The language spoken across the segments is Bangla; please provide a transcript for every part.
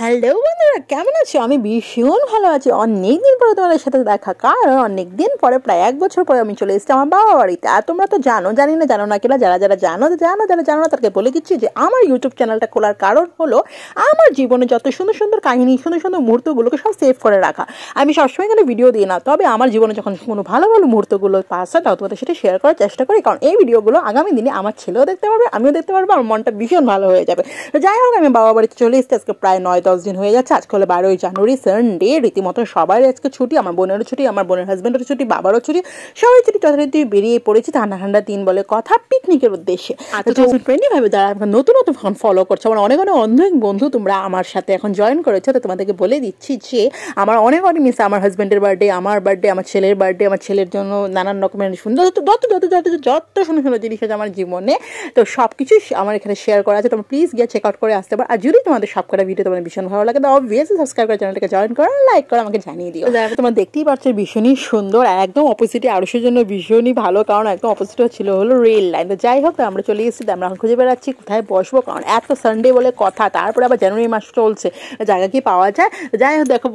হ্যালো বন্ধুরা, কেমন আছো? আমি ভীষণ ভালো আছি। অনেকদিন পরে তোমাদের সাথে দেখা, কারণ অনেকদিন পরে প্রায় 1 বছর পরে আমি চলে এসেছি আমার বাবা বাড়িতে। আর তোমরা তো জানো, জানি না জানো না কিনা, যারা যারা জানো, যারা জানো না তাদেরকে বলে দিচ্ছি যে আমার ইউটিউব চ্যানেলটা খোলার কারণ হলো আমার জীবনে যত সুন্দর সুন্দর কাহিনী, সুন্দর সুন্দর মুহূর্তগুলোকে সব সেভ করে রাখা। আমি সবসময় কিন্তু ভিডিও দিই না, তবে আমার জীবনে যখন কোনো ভালো ভালো মুহূর্তগুলো পাস হয় তাও তোমাদের সাথে শেয়ার করার চেষ্টা করি, কারণ এই ভিডিওগুলো আগামী দিনে আমার ছেলেও দেখতে পারবে, আমিও দেখতে পারবো, আমার মনটা ভীষণ ভালো হয়ে যাবে। তো যাই হোক, আমি বাবা বাড়িতে চলে এসেছি। আজকে প্রায় 9-10 দিন হয়ে যাচ্ছে। আজকে হলো 12ই জানুয়ারি, সানডে। রীতিমতো সবাই আজকে ছুটি, আমার বোনেরও ছুটি, আমার বোনের হাজব্যান্ডেরও ছুটি, বাবারও ছুটি, সবাই ছুটি। যথারীতি বেরিয়ে পড়েছি ঠান্ডা ঠান্ডা দিন বলে কথা, পিকনিকের উদ্দেশ্যে। আর 2020 ভাবে যারা নতুন নতুন ফলো করছো, আমার অনেক অনেক বন্ধু তোমরা আমার সাথে এখন জয়েন করেছো, তো তোমাদেরকে বলে দিচ্ছি যে আমার অনেক মিস আমার হাজব্যান্ডের বার্থডে, আমার বার্থডে, আমার ছেলের বার্থডে, আমার ছেলের জন্য নানান রকমের সুন্দর যত সুন্দর সুন্দর জিনিস আছে আমার জীবনে, তো সব কিছু আমার এখানে শেয়ার করা আছে। তোমরা প্লিজ গিয়ে চেক আউট করে আসতে পারো। আর যদি তোমাদের সব কটা ভিডিও তোমাদের ভীষণ ভালো লাগে, তো অবভিয়াসলি সাবস্ক্রাইব করে চ্যানেলটাকে জয়েন করো, লাইক করো, আমাকে জানিয়ে দিও। যারা তোমরা দেখতেই পাচ্ছ ভীষণই সুন্দর, আর একদম অপোজিটে আরুষের জন্য ভীষণই ভালো, কারণ একদম অপোজিটে ছিল হলো রেল লাইন। তো যাই হোক, আমরা চলে এসেছি, আমরা এখন খুঁজে বেড়াচ্ছি কোথায় বসবো, কারণ এত সানডে বলে কথা, তারপরে আবার জানুয়ারি মাস চলছে, জায়গা কি পাওয়া যায়। যাই হোক, দেখো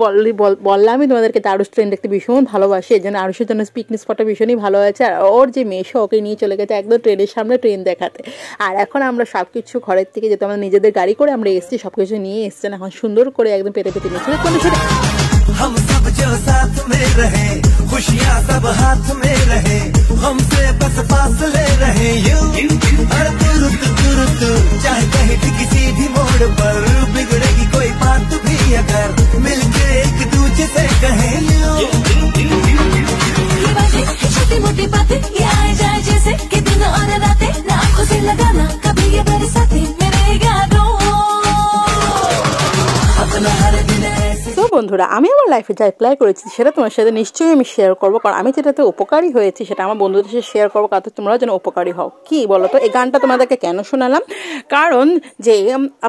বললামই তোমাদেরকে আরুষ ট্রেন দেখতে ভীষণ ভালোবাসে, এই জন্য আরুষের জন্য পিকনিক স্পটটা ভীষণই ভালো আছে। আর ওর যে মেশো, ওকে নিয়ে চলে গেছে একদম ট্রেনের সামনে ট্রেন দেখাতে। আর এখন আমরা সব কিছু ঘরের থেকে যেতে, আমরা নিজেদের গাড়ি করে আমরা এসেছি, সব কিছু নিয়ে এসছেন, এখন সুন্দর করে একদম পেতে পেতে নিয়েছিল। हम सब जो साथ में रहे, खुशियाँ सब हाथ में रहे, हमसे बस फासले रहे यूं। हर तुरुत चाहे कहीं भी किसी भी मोड़ पर, बिगड़ेगी कोई बात भी अगर मिलके एक दूजे से कहे यूं। छोटी मोटी बातें ये आए जाए जैसे कि दिन और रातें, ना आंखों से लगाना कभी ये बरसाते मेरे यादों अपना हर दिन। তো বন্ধুরা, আমি আমার লাইফে যা অ্যাপ্লাই করেছি সেটা তোমার সাথে নিশ্চয়ই আমি শেয়ার করবো, কারণ আমি যেটাতে উপকারী হয়েছি সেটা আমার বন্ধুদের সাথে শেয়ার করবো, কারণ তোমরাও যেন উপকারী হও। কি বলো তো, এই গানটা তোমাদেরকে কেন শোনালাম? কারণ যে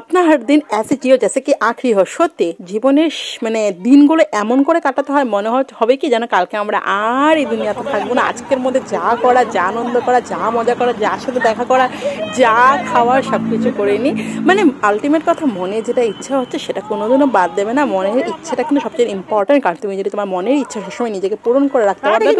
আপনার হর দিন এসে জিও জেসে কি আখরি হয়। সত্যি জীবনের মানে দিনগুলো এমন করে কাটাতে হয়, মনে হবে কি যেন কালকে আমরা আর এই দুনিয়াতে থাকবো না। আজকের মধ্যে যা করা, যা আনন্দ করা, যা মজা করা, যার সাথে দেখা করা, যা খাওয়ার সব কিছু করে নিই। মানে আলটিমেট কথা, মনে যেটা ইচ্ছা হচ্ছে সেটা কোনোদিনও বাদ দেবে না। মনের ইচ্ছাটা কিন্তু সবচেয়ে ইম্পর্টেন্ট, কারণ তুমি যদি তোমার মনের ইচ্ছা সবসময় নিজেকে পূরণ করে রাখতে পারবে,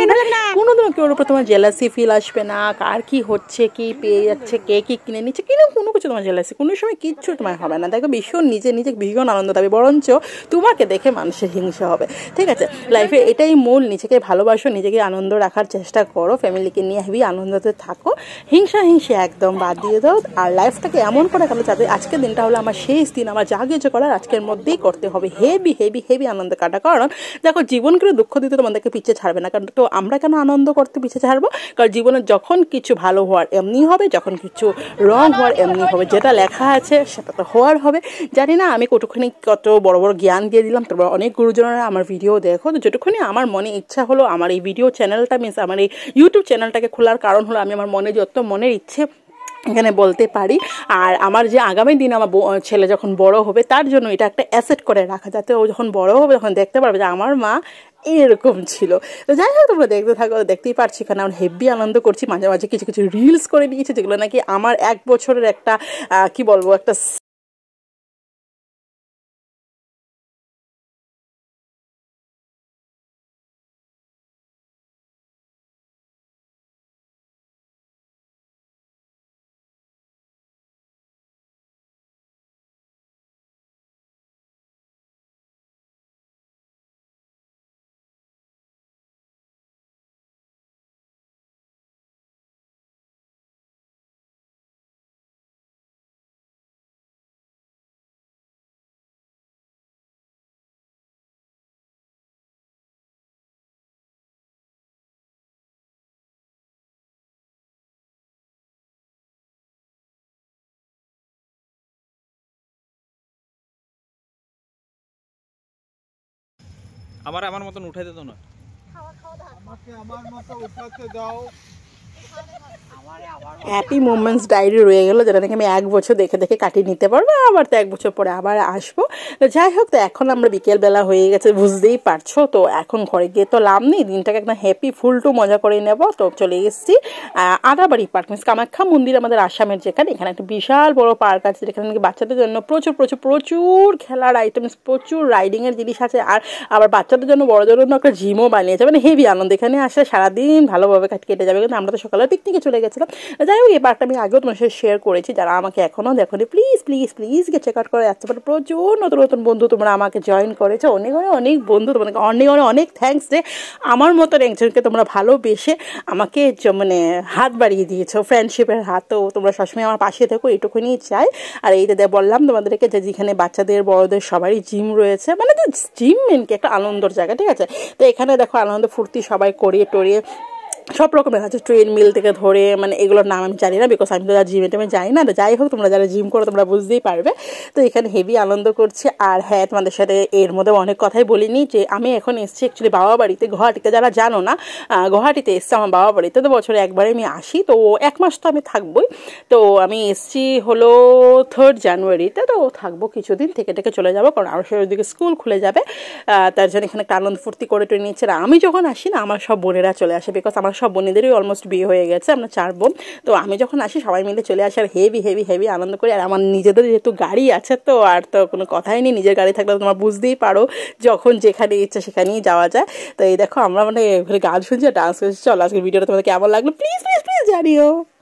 কোনোদিনও কেউ উপর তোমার জেলাসি ফিল আসবে না। কার কি হচ্ছে, কি পেয়ে যাচ্ছে, কে কি কিনে নিচ্ছে, কিন্তু কোনো কিছু তোমার জেলাসি কোনো সময় কিচ্ছু তোমার হবে না। দেখো ভীষণ নিজে ভীষণ আনন্দ পাবে, বরঞ্চ তোমাকে দেখে মানুষের হিংসা হবে। ঠিক আছে, লাইফে এটাই মূল। নিজেকে ভালোবাসো, নিজেকে আনন্দ রাখার চেষ্টা করো, ফ্যামিলিকে নিয়ে হেভি আনন্দতে থাকো, হিংসা একদম বাদ দিয়ে দাও। আর লাইফটাকে এমন করে কারো যাতে আজকের দিনটা হলো আমার শেষ দিন, আমার যা কিছু করার আজকের মধ্যেই করতে হবে, হেভি আনন্দ কাটা। কারণ দেখো, জীবন কিন্তু দুঃখ দিতে তোমাদেরকে পিছিয়ে ছাড়বে না। কারণ তো আমরা কেন আনন্দ করতে পিছিয়ে ছাড়বো? কারণ জীবনে যখন কিছু ভালো হওয়ার এমনি হবে, যখন কিছু রং হওয়ার এমনি হবে। যেটা লেখা আছে সেটা তো হওয়ার হবে। জানি না আমি কতখানি কত বড় বড় জ্ঞান দিয়ে দিলাম, তোমরা অনেক গুরুজনেরা আমার ভিডিও দেখো, তো যেটুকুনি আমার মনে ইচ্ছা হলো, আমার এই ভিডিও চ্যানেলটা মিনস আমার এই ইউটিউব চ্যানেলটাকে খোলার কারণ হলো আমি আমার মনে যত মনের ইচ্ছে এখানে বলতে পারি। আর আমার যে আগামী দিন আমার ছেলে যখন বড় হবে, তার জন্য এটা একটা অ্যাসেট করে রাখা, যাতে ও যখন বড় হবে তখন দেখতে পারবে যে আমার মা এরকম ছিল। তো যাই হোক, তোমরা দেখতে থাকো, দেখতেই পারছি এখানে আমরা হেভি আনন্দ করছি। মাঝে মাঝে কিছু কিছু রিলস করে নিয়েছি, যেগুলো নাকি আমার 1 বছরের একটা কি বলবো, একটা আমার মতন উঠাইতে তো না, আমাকে আমার মতো উঠাতে দাও। হ্যাপি মোমেন্টস ডায়েরি রয়ে গেলো, যেটা নাকি আমি 1 বছর দেখে দেখে কাটিয়ে নিতে পারবো, আবার তো 1 বছর পরে আবার আসবো। তো যাই হোক, তো এখন আমরা বিকেলবেলা হয়ে গেছে, বুঝতেই পারছো। তো এখন ঘরে গিয়ে তো লাভ নেই, দিনটাকে একদম হ্যাপি ফুলটু মজা করে নেবো। তো চলে এসেছি আদাবাড়ি পার্ক, মিন্স কামাখ্যা মন্দির আমাদের আসামের যেখানে, এখানে একটা বিশাল বড় পার্ক আছে, যেখানে নাকি বাচ্চাদের জন্য প্রচুর প্রচুর প্রচুর খেলার আইটেমস, প্রচুর রাইডিংয়ের জিনিস আছে। আর আবার বাচ্চাদের জন্য বড়দের জন্য একটা জিমও বানিয়েছে, মানে হেভি আনন্দ। এখানে আসলে সারাদিন ভালোভাবে কেটে যাবে। কিন্তু আমরা তো সকালে পিকনিকে চলে গেছিলাম। যাই হোক, এই পার্কটা আমি আগেও তোমার সাথে শেয়ার করেছি, যারা আমাকে এখনও দেখোনি প্লিজ প্লিজ প্লিজ গিয়ে চেক আউট করে আসতে পারো। প্রচুর নতুন নতুন বন্ধু তোমরা আমাকে জয়েন করেছো, অনেক অনেক অনেক বন্ধু, তোমাকে অনেক অনেক অনেক থ্যাঙ্কস যে আমার মতন একজনকে তোমরা ভালোবেসে আমাকে মানে হাত বাড়িয়ে দিয়েছো, ফ্রেন্ডশিপের হাত। তো তোমরা সবসময় আমার পাশে থেকো, এইটুকুনি চাই। আর এইটা বললাম তোমাদেরকে যে যেখানে বাচ্চাদের বড়দের সবারই জিম রয়েছে, মানে জিম মেন কি একটা আনন্দর জায়গা, ঠিক আছে। তো এখানে দেখো আনন্দ ফুর্তি সবাই করিয়ে টরিয়ে সব রকমের আছে, ট্রেন মিল থেকে ধরে, মানে এগুলোর নাম আমি জানি না, বিকজ আমি তো জিমে টেমে যাই না। তো যাই হোক, তোমরা যারা জিম করো তোমরা বুঝতেই পারবে। তো এখানে হেভি আনন্দ করছে। আর হ্যাঁ, তোমাদের সাথে এর মধ্যে অনেক কথাই বলিনি যে আমি এখন এসেছি অ্যাকচুয়ালি বাবা বাড়িতে, গুয়াহাটিতে। যারা জানো না, গুয়াহাটিতে এসছি আমার বাবা বাড়িতে। তো বছরে একবারে আমি আসি, তো 1 মাস তো আমি থাকবোই। তো আমি এসছি হলো 3rd জানুয়ারিতে। তো থাকবো কিছুদিন, থেকে চলে যাবো, কারণ আরও ওইদিকে স্কুল খুলে যাবে। তার জন্য এখানে একটা আনন্দ ফুর্তি করে টরে নিচ্ছে। আর আমি যখন আসি না, আমার সব বোনেরা চলে আসে, বিকজ আমার সব বোনেদেরই অলমোস্ট বিয়ে হয়ে গেছে, আমরা 4 বোন। তো আমি যখন আসি সবাই মিলে চলে আসে, আর হেভি হেভি হেভি আনন্দ করি। আর আমার নিজেদের যেহেতু গাড়ি আছে, তো আর তো কোনো কথাই নেই, নিজের গাড়ি থাকলে তোমরা বুঝতেই পারো যখন যেখানে ইচ্ছা সেখানেই যাওয়া যায়। তো এই দেখো আমরা মানে গান শুনছি আর ডান্স করছি। চলো, আজকের ভিডিওটা তোমাদের কেমন লাগলো প্লিজ প্লিজ প্লিজ জানিও।